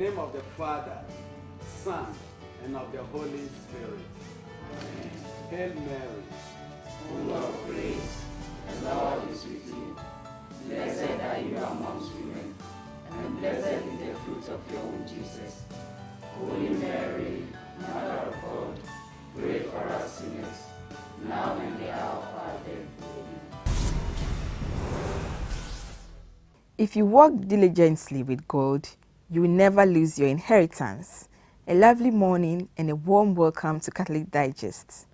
name of the Father, Son, and of the Holy Spirit. Amen. Hail Mary, full of grace, the Lord is with you. Blessed are you amongst women, and blessed is the fruit of your womb, Jesus. Holy Mary, Mother of God, pray for us sinners, now and the hour of our death. Amen. If you walk diligently with God, you will never lose your inheritance. A lovely morning and a warm welcome to Catholic Digest.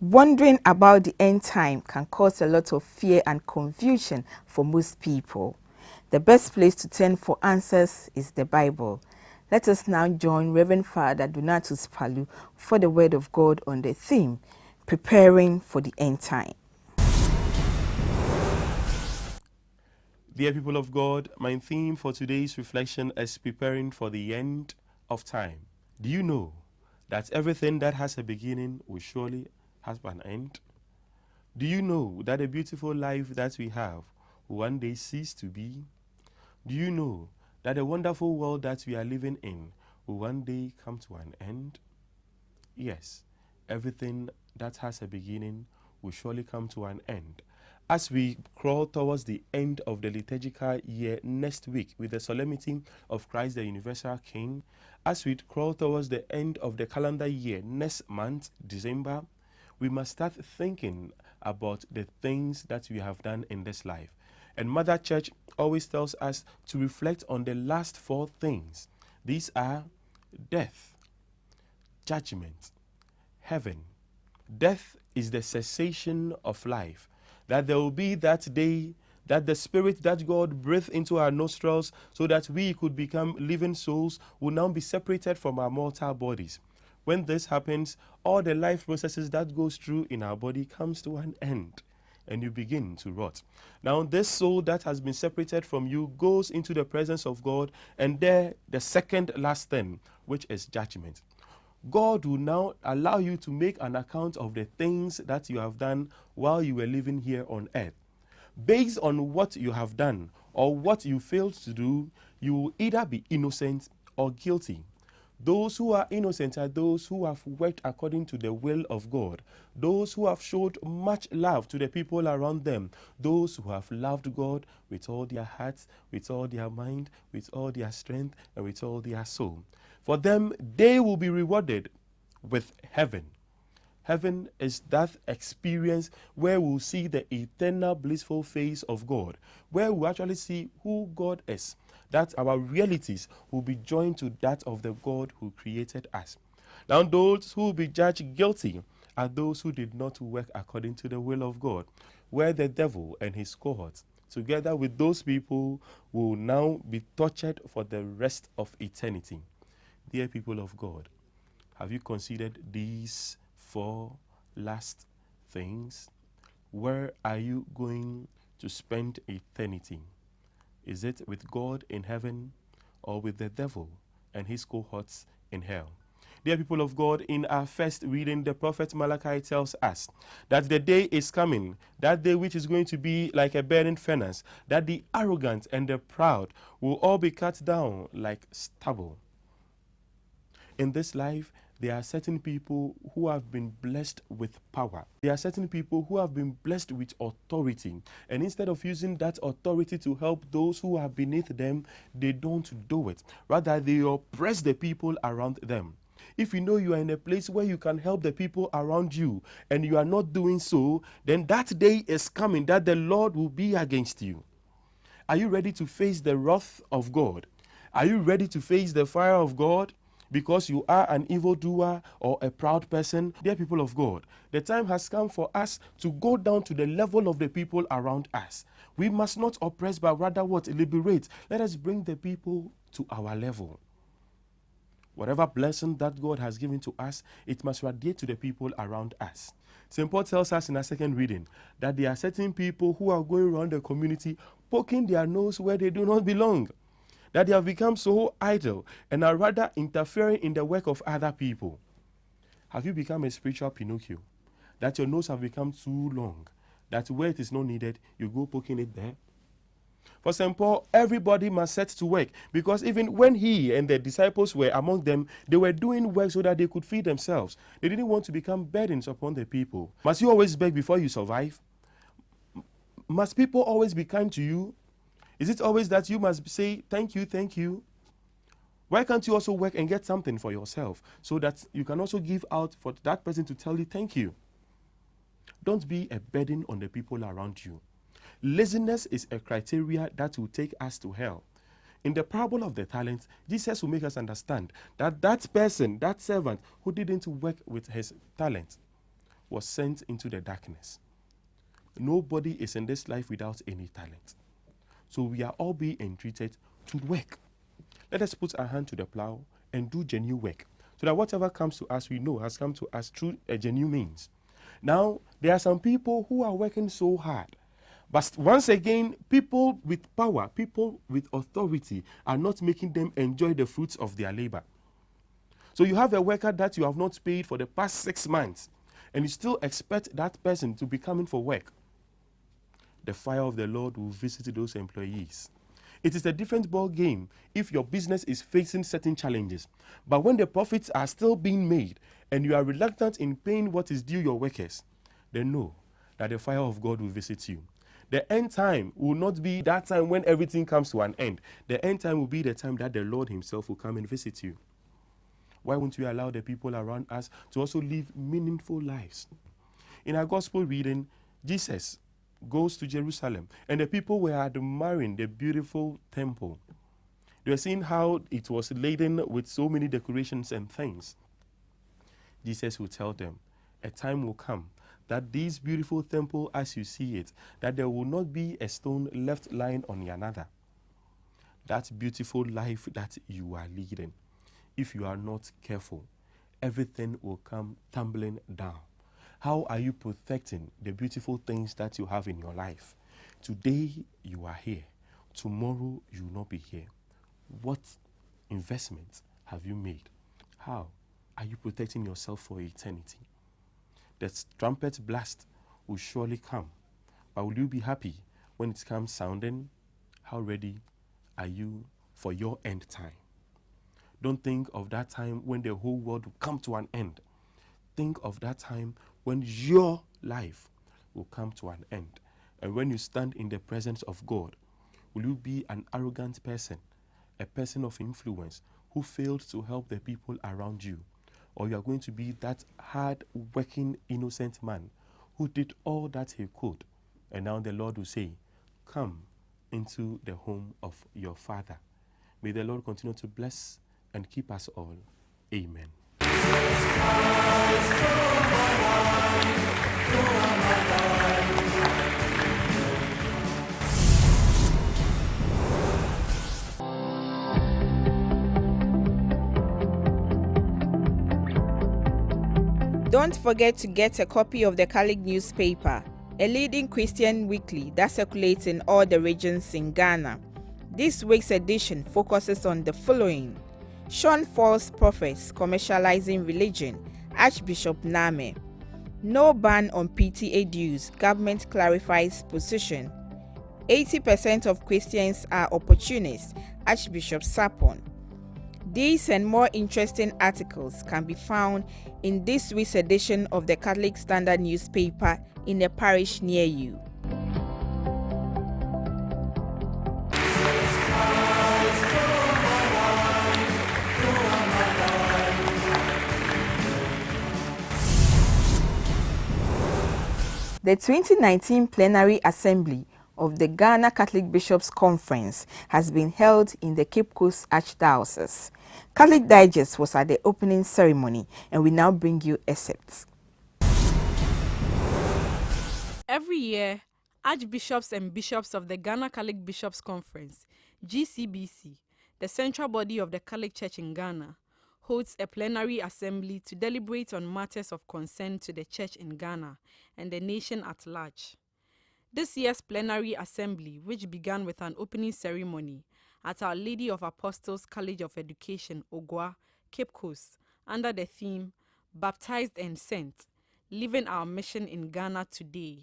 Wondering about the end time can cause a lot of fear and confusion for most people. The best place to turn for answers is the Bible. Let us now join Reverend Father Donatus Palu for the Word of God on the theme, Preparing for the End Time. Dear people of God, my theme for today's reflection is preparing for the end of time. Do you know that everything that has a beginning will surely have an end? Do you know that a beautiful life that we have will one day cease to be? Do you know that a wonderful world that we are living in will one day come to an end? Yes, everything that has a beginning will surely come to an end. As we crawl towards the end of the liturgical year next week with the solemnity of Christ the Universal King, as we crawl towards the end of the calendar year next month, December, we must start thinking about the things that we have done in this life. And Mother Church always tells us to reflect on the last 4 things. These are death, judgment, heaven. Death is the cessation of life. That there will be that day that the spirit that God breathed into our nostrils so that we could become living souls will now be separated from our mortal bodies. When this happens, all the life processes that goes through in our body comes to an end and you begin to rot. Now this soul that has been separated from you goes into the presence of God, and there the second last thing, which is judgment. God will now allow you to make an account of the things that you have done while you were living here on earth. Based on what you have done or what you failed to do, you will either be innocent or guilty. Those who are innocent are those who have worked according to the will of God, those who have showed much love to the people around them, those who have loved God with all their hearts, with all their mind, with all their strength, and with all their soul. For them, they will be rewarded with heaven. Heaven is that experience where we'll see the eternal blissful face of God, where we'll actually see who God is, that our realities will be joined to that of the God who created us. Now those who will be judged guilty are those who did not work according to the will of God, where the devil and his cohorts, together with those people, will now be tortured for the rest of eternity. Dear people of God, have you considered these 4 last things? Where are you going to spend eternity? Is it with God in heaven or with the devil and his cohorts in hell? Dear people of God, in our first reading, the prophet Malachi tells us that the day is coming, that day which is going to be like a burning furnace, that the arrogant and the proud will all be cut down like stubble. In this life, there are certain people who have been blessed with power. There are certain people who have been blessed with authority. And instead of using that authority to help those who are beneath them, they don't do it. Rather, they oppress the people around them. If you know you are in a place where you can help the people around you and you are not doing so, then that day is coming that the Lord will be against you. Are you ready to face the wrath of God? Are you ready to face the fire of God? Because you are an evildoer or a proud person? Dear people of God, the time has come for us to go down to the level of the people around us. We must not oppress, but rather what? Liberate. Let us bring the people to our level. Whatever blessing that God has given to us, it must radiate to the people around us. St. Paul tells us in our second reading that there are certain people who are going around the community poking their nose where they do not belong. That they have become so idle and are rather interfering in the work of other people. Have you become a spiritual Pinocchio? That your nose have become too long, that where it is not needed, you go poking it there? For St. Paul, everybody must set to work, because even when he and the disciples were among them, they were doing work so that they could feed themselves. They didn't want to become burdens upon the people. Must you always beg before you survive? Must people always be kind to you? Is it always that you must say, thank you, thank you? Why can't you also work and get something for yourself so that you can also give out for that person to tell you thank you? Don't be a burden on the people around you. Laziness is a criteria that will take us to hell. In the parable of the talents, Jesus will make us understand that that person, that servant who didn't work with his talent, was sent into the darkness. Nobody is in this life without any talent. So we are all being entreated to work. Let us put our hand to the plow and do genuine work, so that whatever comes to us, we know has come to us through a genuine means. Now, there are some people who are working so hard, but once again, people with power, people with authority are not making them enjoy the fruits of their labor. So you have a worker that you have not paid for the past 6 months, and you still expect that person to be coming for work. The fire of the Lord will visit those employees. It is a different ball game if your business is facing certain challenges. But when the profits are still being made and you are reluctant in paying what is due your workers, then know that the fire of God will visit you. The end time will not be that time when everything comes to an end. The end time will be the time that the Lord himself will come and visit you. Why won't we allow the people around us to also live meaningful lives? In our gospel reading, Jesus goes to Jerusalem, and the people were admiring the beautiful temple. They were seeing how it was laden with so many decorations and things. Jesus will tell them, a time will come that this beautiful temple, as you see it, that there will not be a stone left lying on another. That beautiful life that you are leading, if you are not careful, everything will come tumbling down. How are you protecting the beautiful things that you have in your life? Today you are here. Tomorrow you will not be here. What investments have you made? How are you protecting yourself for eternity? The trumpet blast will surely come, but will you be happy when it comes sounding? How ready are you for your end time? Don't think of that time when the whole world will come to an end. Think of that time when your life will come to an end. And when you stand in the presence of God, will you be an arrogant person, a person of influence who failed to help the people around you? Or you are going to be that hard-working, innocent man who did all that he could, and now the Lord will say, come into the home of your Father. May the Lord continue to bless and keep us all. Amen. Don't forget to get a copy of the Catholic newspaper, a leading Christian weekly that circulates in all the regions in Ghana. This week's edition focuses on the following: Shun false prophets commercializing religion, Archbishop Name. No ban on PTA dues, government clarifies position. 80% of Christians are opportunists, Archbishop Sapon. These and more interesting articles can be found in this week's edition of the Catholic Standard newspaper in a parish near you. The 2019 Plenary Assembly of the Ghana Catholic Bishops' Conference has been held in the Cape Coast Archdiocese. Catholic Digest was at the opening ceremony, and we now bring you excerpts. Every year, Archbishops and Bishops of the Ghana Catholic Bishops' Conference, GCBC, the central body of the Catholic Church in Ghana, holds a plenary assembly to deliberate on matters of concern to the Church in Ghana and the nation at large. This year's plenary assembly, which began with an opening ceremony at Our Lady of Apostles College of Education, Ogwa, Cape Coast, under the theme Baptized and Sent, Living Our Mission in Ghana Today,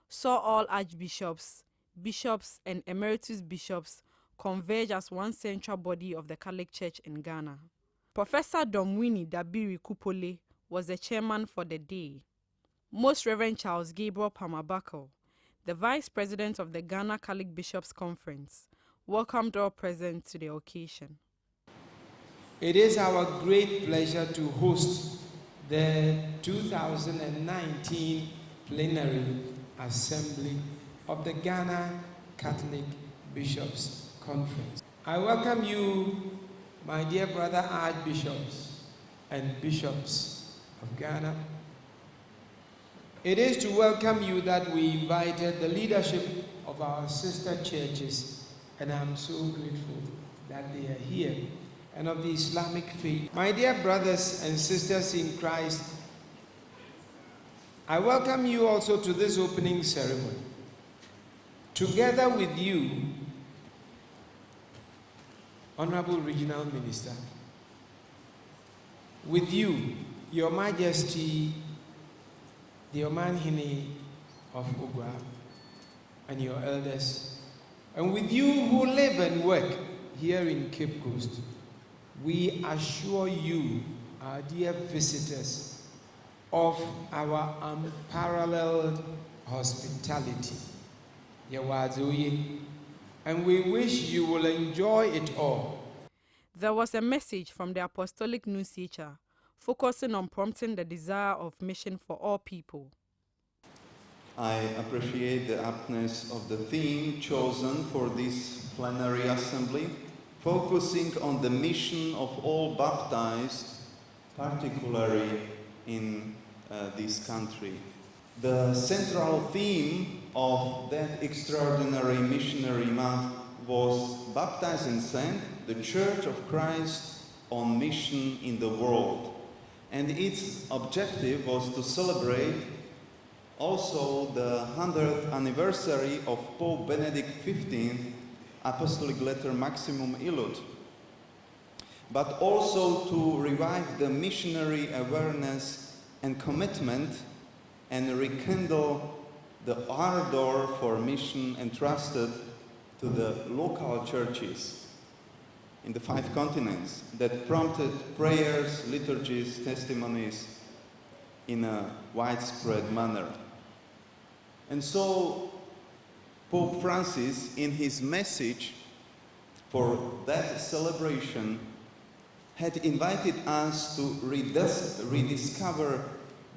saw all archbishops, bishops, and emeritus bishops converge as one central body of the Catholic Church in Ghana. Professor Domwini Dabiri Kupole was the chairman for the day. Most Reverend Charles Gabriel Pamabako, the vice president of the Ghana Catholic Bishops' Conference, welcomed all present to the occasion. It is our great pleasure to host the 2019 Plenary Assembly of the Ghana Catholic Bishops' Conference. I welcome you, my dear brother archbishops and bishops of Ghana. It is to welcome you that we invited the leadership of our sister churches, and I'm so grateful that they are here, and of the Islamic faith. My dear brothers and sisters in Christ, I welcome you also to this opening ceremony. Together with you, Honorable Regional Minister, with you, Your Majesty, the Omanhene of Ugwa, and your elders, and with you who live and work here in Cape Coast, we assure you, our dear visitors, of our unparalleled hospitality. And we wish you will enjoy it all. There was a message from the Apostolic Nunciature focusing on prompting the desire of mission for all people. I appreciate the aptness of the theme chosen for this plenary assembly, focusing on the mission of all baptized, particularly in this country. The central theme of that extraordinary missionary month was Baptize and Send, the Church of Christ on mission in the world. And its objective was to celebrate also the 100th anniversary of Pope Benedict XV Apostolic Letter Maximum Illud, but also to revive the missionary awareness and commitment and rekindle the ardor for mission entrusted to the local churches in the 5 continents that prompted prayers, liturgies, testimonies in a widespread manner. And so Pope Francis, in his message for that celebration, had invited us to rediscover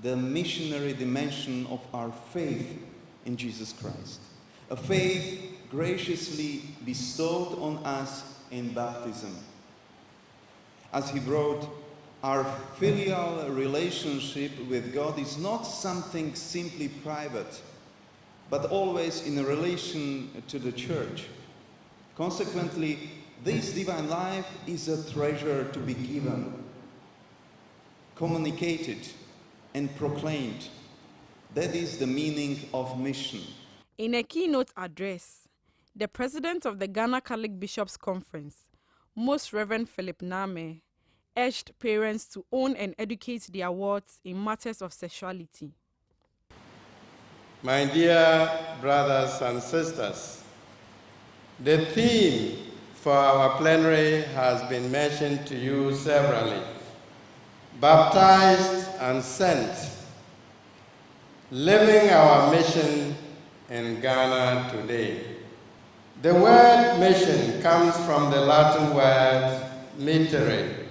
the missionary dimension of our faith in Jesus Christ, a faith graciously bestowed on us in baptism. As he wrote, our filial relationship with God is not something simply private, but always in a relation to the Church. Consequently, this divine life is a treasure to be given, communicated, and proclaimed. That is the meaning of mission. In a keynote address, the president of the Ghana Catholic Bishops' Conference, Most Reverend Philip Name, urged parents to own and educate their wards in matters of sexuality. My dear brothers and sisters, the theme for our plenary has been mentioned to you severally. Baptized and sent, living our mission in Ghana today. The word mission comes from the Latin word mittere,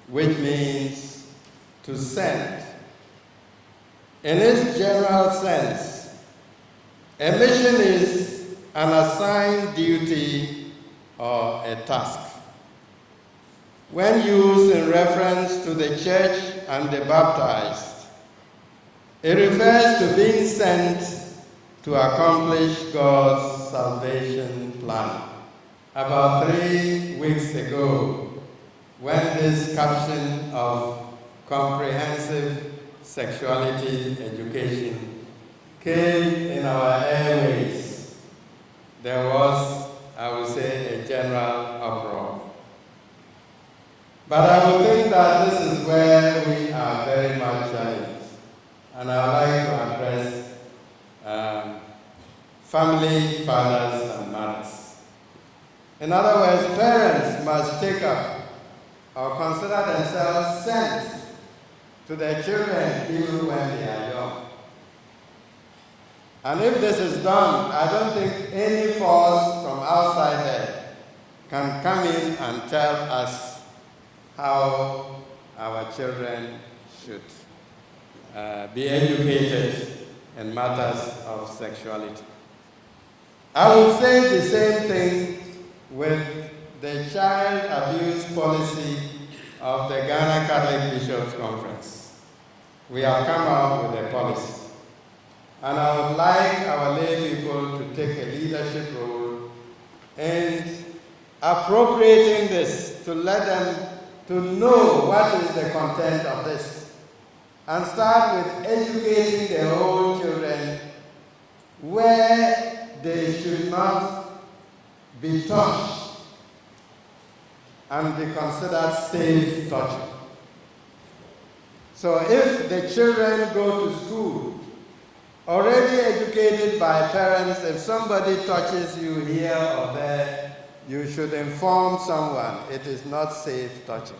which means to send. In its general sense, a mission is an assigned duty or a task. When used in reference to the church and the baptized, it refers to being sent to accomplish God's salvation plan. About 3 weeks ago, when this caption of comprehensive sexuality education came in our airways, there was, I would say, a general uproar. But I would think that this is where we are very much challenged. And I would like to address family fathers and mothers. In other words, parents must take up or consider themselves sent to their children even when they are young. And if this is done, I don't think any force from outside there can come in and tell us how our children should be educated in matters of sexuality. I would say the same thing with the child abuse policy of the Ghana Catholic Bishops' Conference. We have come out with a policy. And I would like our lay people to take a leadership role in appropriating this, to let them to know what is the content of this, and start with educating their own children where they should not be touched and be considered safe touching. So if the children go to school already educated by parents, if somebody touches you here or there, you should inform someone it is not safe touching.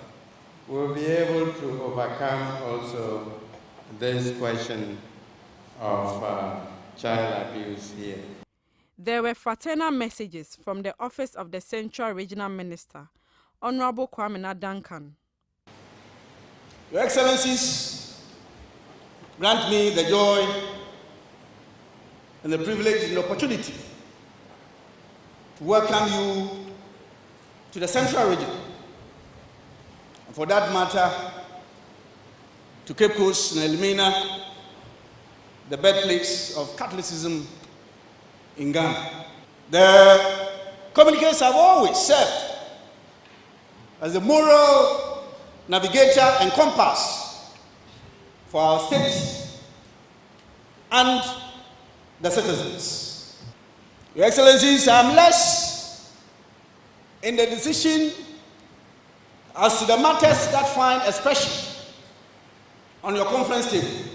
We'll be able to overcome also this question of child abuse here. There were fraternal messages from the Office of the Central Regional Minister, Honorable Kwame Duncan. Your Excellencies, grant me the joy and the privilege and the opportunity to welcome you to the Central Region, and for that matter, to Cape Coast and Elmina, the birthplace of Catholicism in Ghana. The communicators have always served as a moral navigator and compass for our state and the citizens. Your Excellencies, I am less in the decision as to the matters that find expression on your conference table,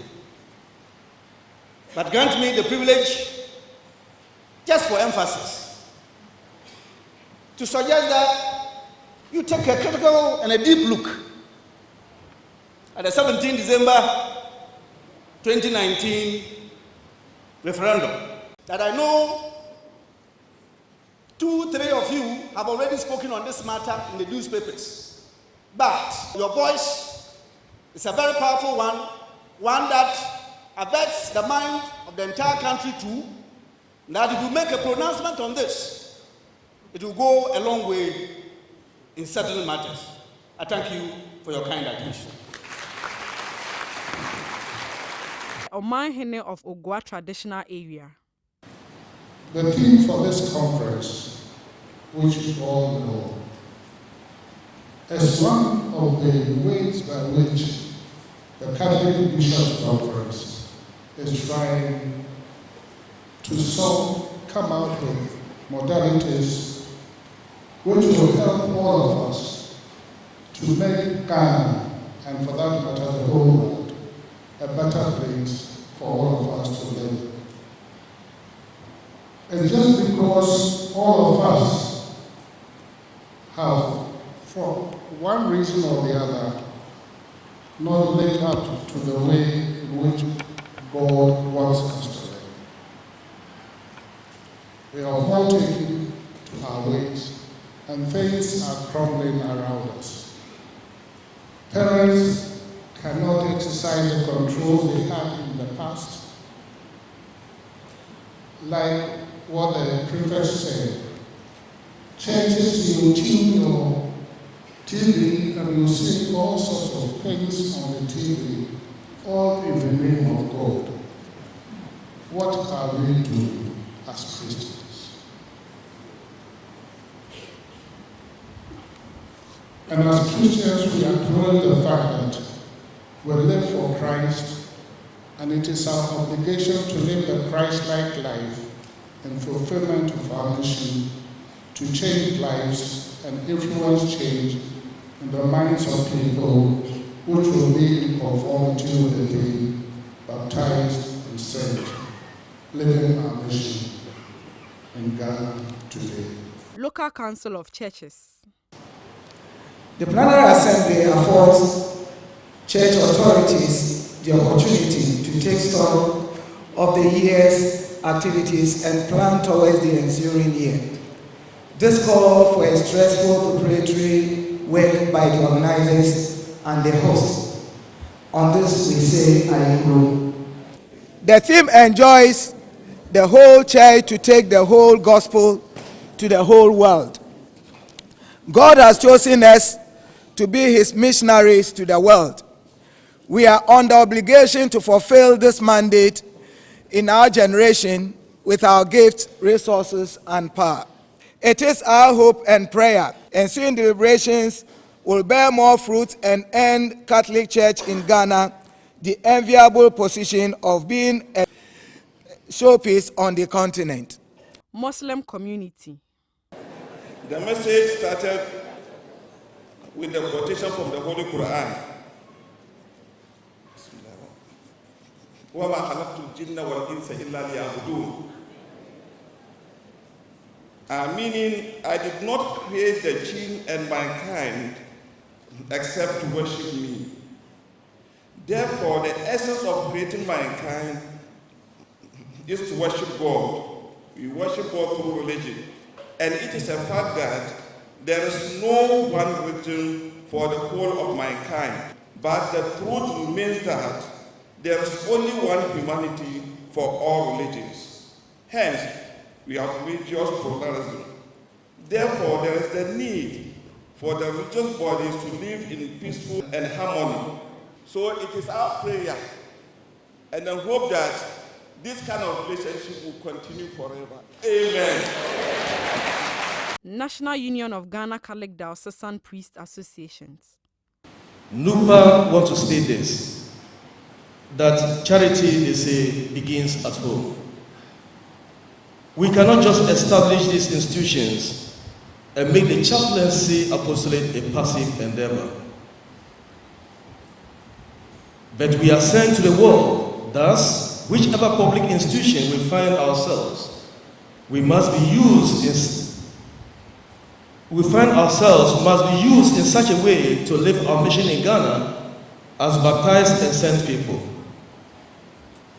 but grant me the privilege, just for emphasis, to suggest that you take a critical and a deep look at the 17 December 2019 referendum. That I know 2, 3 of you have already spoken on this matter in the newspapers. But your voice is a very powerful one that affects the mind of the entire country too. That if you make a pronouncement on this, it will go a long way in settling matters. I thank you for your kind attention. Omanhene of Ogwa Traditional Area. The theme for this conference, which you all know, is one of the ways by which the Catholic Bishops' Conference is trying to come out with modalities which will help all of us to make Ghana, and for that matter the whole world, a better place for all of us to live. And just because all of us have, for one reason or the other, not lived up to the way in which God wants us to live. We are all taking to our ways, and things are crumbling around us. Parents cannot exercise the control they had in the past. Like what the prefect said, churches, you tune your TV and you see all sorts of things on the TV, all in the name of God. What are we doing as Christians? And as Christians, we acknowledge the fact that we live for Christ, and it is our obligation to live the Christ-like life in fulfillment of our mission to change lives and influence change in the minds of people, which will be in conformity with the being baptized and sent, living our mission in Ghana today. Local Council of Churches. The Plenary Assembly affords church authorities the opportunity to take stock of the year's activities and plan towards the ensuing year. This call for a stressful preparatory work by the organizers and the host. On this we say, I agree. The theme enjoins the whole church to take the whole gospel to the whole world. God has chosen us to be his missionaries to the world. We are under obligation to fulfill this mandate in our generation with our gifts, resources, and power. It is our hope and prayer ensuing deliberations will bear more fruit and earn Catholic Church in Ghana the enviable position of being a showpiece on the continent. Muslim community. The message started with the quotation from the Holy Quran. وَمَا خَلَقْتُ الْجِنَّ وَالْإِنسَ إِلَّا لِيَعْبُدُونَ. Meaning, I did not create the jinn and mankind except to worship me. Therefore, the essence of creating mankind is to worship God. We worship God through religion. And it is a fact that there is no one religion for the whole of mankind. But the truth remains that there is only one humanity for all religions. Hence, we have religious pluralism. Therefore, there is the need for the religious bodies to live in peaceful and harmony. So it is our prayer and I hope that this kind of relationship will continue forever. Amen. National Union of Ghana Catholic Diocesan Priest Associations. NUPA want to state this, that charity, they say, begins at home. We cannot just establish these institutions and make the chaplaincy apostolate a passive endeavor. But we are sent to the world. Thus, whichever public institution we find ourselves, we must be used in such a way to live our mission in Ghana as baptized and sent people.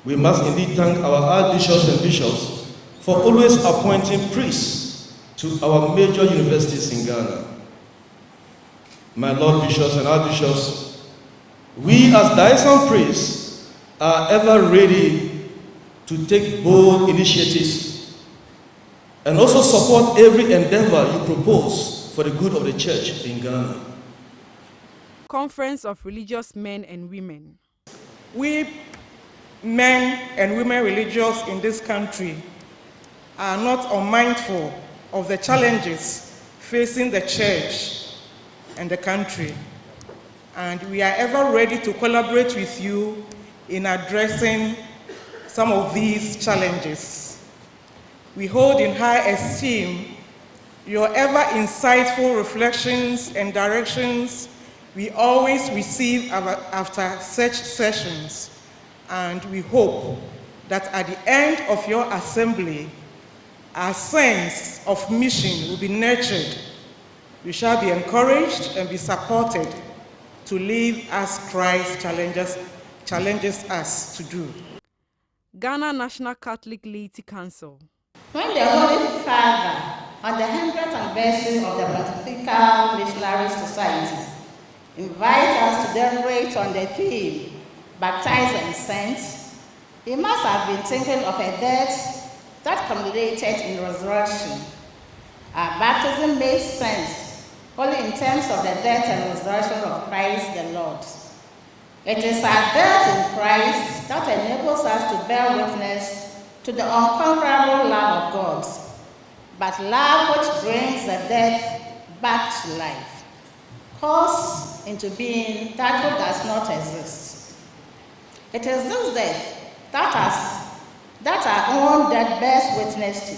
We must indeed thank our archbishops and bishops for always appointing priests to our major universities in Ghana. My Lord bishops and archbishops, we as diocesan priests are ever ready to take bold initiatives and also support every endeavor you propose for the good of the church in Ghana. Conference of Religious Men and Women. We men and women religious in this country are not unmindful of the challenges facing the church and the country. And we are ever ready to collaborate with you in addressing some of these challenges. We hold in high esteem your ever insightful reflections and directions we always receive after such sessions. And we hope that at the end of your assembly, our sense of mission will be nurtured. We shall be encouraged and be supported to live as Christ challenges us to do. Ghana National Catholic Laity Council. When the Holy Father, on the 100th anniversary of the Pontifical Missionary Society, invites us to deliberate on the theme, baptized and sent, he must have been thinking of a death that culminated in resurrection. Our baptism makes sense only in terms of the death and resurrection of Christ the Lord. It is our death in Christ that enables us to bear witness to the unconquerable love of God, but love which brings the death back to life, calls into being that which does not exist. It is this death that our own death bears witness to,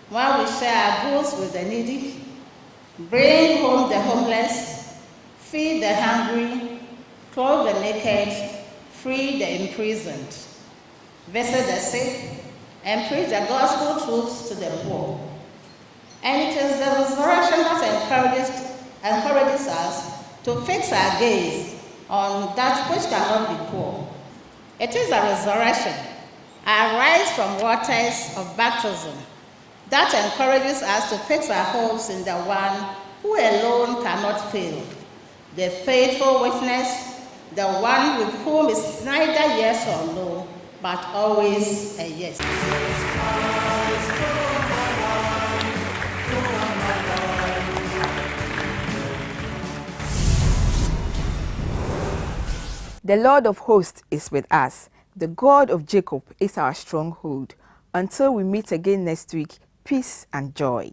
while we share our goods with the needy, bring home the homeless, feed the hungry, clothe the naked, free the imprisoned, visit the sick, and preach the gospel truths to the poor. And it is the resurrection that encourages us to fix our gaze on that which cannot be poor. It is a resurrection, a rise from waters of baptism, that encourages us to fix our hopes in the one who alone cannot fail, the faithful witness, the one with whom is neither yes or no, but always a yes. The Lord of hosts is with us. The God of Jacob is our stronghold. Until we meet again next week, peace and joy.